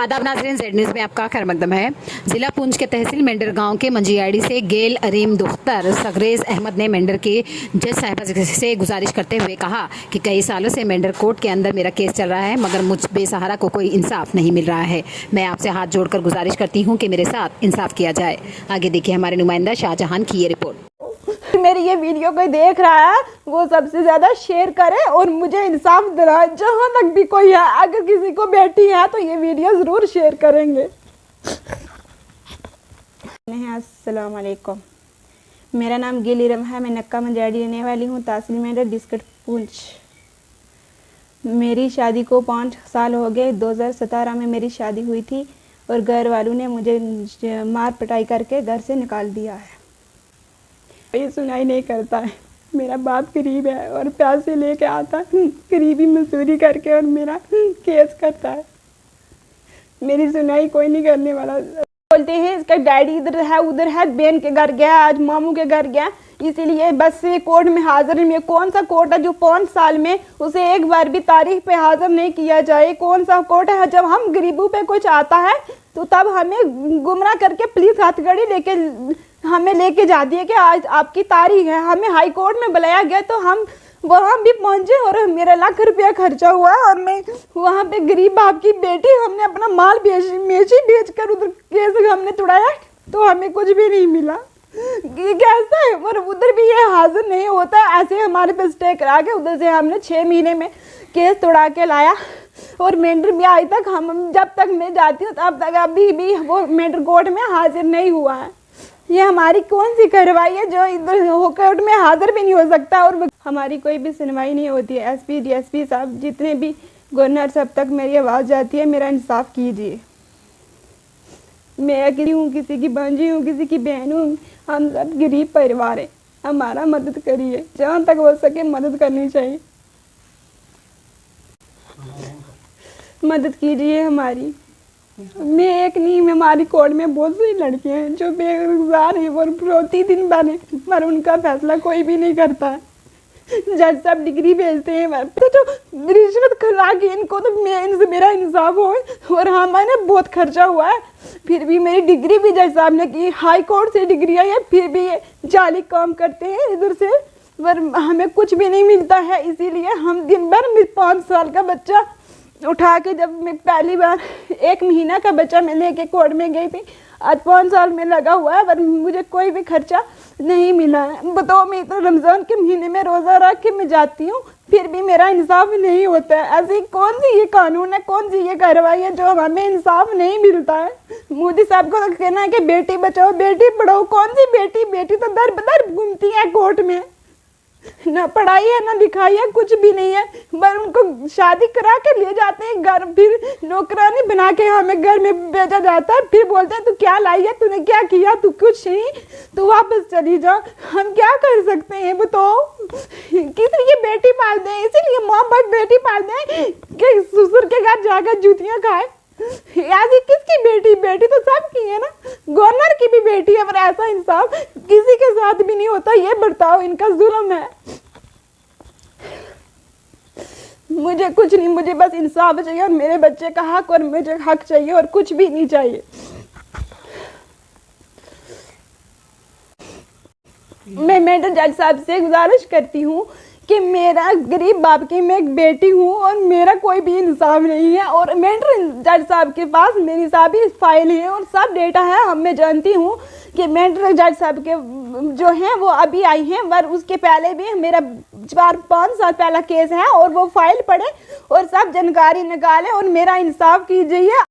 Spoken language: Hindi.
आदाब नाज़रीन, ज़ेड न्यूज़ में आपका खैर मकदम है। जिला पुंछ के तहसील मेंढर गांव के मंजीआड़ी से गेल अरीम दुख्तर सगरेज अहमद ने मेंढर के जज साहिबा से गुजारिश करते हुए कहा कि कई सालों से मेंढर कोर्ट के अंदर मेरा केस चल रहा है, मगर मुझ बेसहारा को कोई इंसाफ नहीं मिल रहा है। मैं आपसे हाथ जोड़कर गुजारिश करती हूँ कि मेरे साथ इंसाफ किया जाए। आगे देखिए हमारे नुमाइंदा शाहजहान की ये रिपोर्ट। मेरी ये वीडियो कोई देख रहा है वो सबसे ज्यादा शेयर करे और मुझे इंसाफ दिलाए। जहाँ तक भी कोई है, अगर किसी को बेटी है तो ये वीडियो जरूर शेयर करेंगे। अस्सलाम वालेकुम, मेरा नाम गेल अरीम है। मैं नक्का मंजाड़ी रहने वाली हूँ, तहसील मेंढर, डिस्ट्रिक्ट पुंछ। मेरी शादी को 5 साल हो गए। 2017 में मेरी शादी हुई थी और घर वालों ने मुझे मार पिटाई करके घर से निकाल दिया है। ये सुनाई नहीं करता है। मेरा बाप गरीब है और पैसे लेके आता है, गरीबी मजदूरी करके, और मेरा केस करता है। मेरी सुनाई कोई नहीं करने वाला। बोलते हैं इसका डैडी इधर है उधर है, बहन के घर गया, आज मामू के घर गया, इसीलिए बस से कोर्ट में हाजिर में। कौन सा कोर्ट है जो 5 साल में उसे एक बार भी तारीख पे हाजिर नहीं किया जाए? कौन सा कोर्ट है जब हम गरीबों पे कुछ आता है तो तब हमें गुमराह करके पुलिस हथकड़ी लेके हमें लेके जाती है कि आज आपकी तारीख है। हमें हाई कोर्ट में बुलाया गया तो हम वहाँ भी पहुँचे और मेरा लाख रुपया खर्चा हुआ और मैं वहाँ पे गरीब बाप की बेटी, हमने अपना माल बेच कर उधर केस हमने तुड़ाया तो हमें कुछ भी नहीं मिला। ये कैसा है? और उधर भी ये हाजिर नहीं होता है। ऐसे हमारे पे स्टे करा के उधर से हमने 6 महीने में केस तोड़ा के लाया और मेंढर भी आज तक हम जब तक मैं जाती हूँ तब तक अभी भी वो मेंढर कोर्ट में हाजिर नहीं हुआ है। ये हमारी कौन सी कार्रवाई है जो इधर कोर्ट में हाजिर भी नहीं हो सकता और हमारी कोई भी सुनवाई नहीं होती है। एसपी डीएसपी साहब, जितने भी गवर्नर, सब तक मेरी आवाज़ जाती है, मेरा इंसाफ कीजिए। मैं अकेली हूँ, किसी की भांजी हूँ, किसी की बहन हूँ, हम सब गरीब परिवार है, हमारा मदद करिए। जहाँ तक हो सके मदद करनी चाहिए, मदद कीजिए हमारी। मैं एक नहीं, हमारी कोर्ट में बहुत सी लड़कियां हैं जो बेरोजगार हैं और प्रतिदिन बने, पर उनका फैसला कोई भी नहीं करता है। जज साहब डिग्री भेजते हैं तो जो रिश्वत खिला के इनको तो इनसे मेरा इंसाफ हो। और हाँ, मैंने बहुत खर्चा हुआ है, फिर भी मेरी डिग्री भी जज साहब ने की। हाई कोर्ट से डिग्री आई है, फिर भी ये जाली काम करते हैं इधर से, पर हमें कुछ भी नहीं मिलता है। इसीलिए हम दिन भर 5 साल का बच्चा उठा के, जब मैं पहली बार 1 महीना का बच्चा मैं लेके कोर्ट में गई थी, आज 5 साल में लगा हुआ है, पर मुझे कोई भी खर्चा नहीं मिला है। बताओ, मैं तो रमज़ान के महीने में रोज़ा रख के मैं जाती हूँ, फिर भी मेरा इंसाफ नहीं होता है। ऐसी कौन सी ये कानून है, कौन सी ये कार्रवाई है जो हमें इंसाफ नहीं मिलता है? मोदी साहब को तो कहना है कि बेटी बचाओ बेटी पढ़ाओ। कौन सी बेटी? बेटी तो दर बदर घूमती है कोर्ट में, ना पढ़ाई है ना लिखाई है, कुछ भी नहीं है। पर उनको शादी करा के ले जाते हैं घर, फिर नौकरानी बना के हमें घर में भेजा जाता है, फिर बोलते हैं तू क्या लाई है, तूने क्या किया, तू कुछ नहीं, तू वापस चली जा। हम क्या कर सकते हैं बताओ? किस लिए बेटी पाल दें? इसीलिए मोहब्बत बेटी पाल दें कि ससुर के घर जाकर जूतियाँ खाए। ऐसी किसकी बेटी? बेटी तो सबकी है ना, गवर्नर की भी बेटी है, पर ऐसा इंसाफ किसी के साथ भी नहीं होता। ये बर्ताव इनका जुल्म है। मुझे कुछ नहीं, मुझे बस इंसाफ चाहिए और मेरे बच्चे का हक, और मुझे हक चाहिए और कुछ भी नहीं चाहिए। मैं मेंढर जज साहब से गुजारिश करती हूँ कि मेरा गरीब बाप की मैं एक बेटी हूँ और मेरा कोई भी इंसाफ नहीं है। और मेंढर जज साहब के पास मेरी सभी फाइल है और सब डेटा है। मैं जानती हूँ कि मेंढर जज साहब के जो हैं वो अभी आई हैं, पर उसके पहले भी मेरा 4-5 साल पहला केस है और वो फाइल पढ़े और सब जानकारी निकाले और मेरा इंसाफ कीजिए।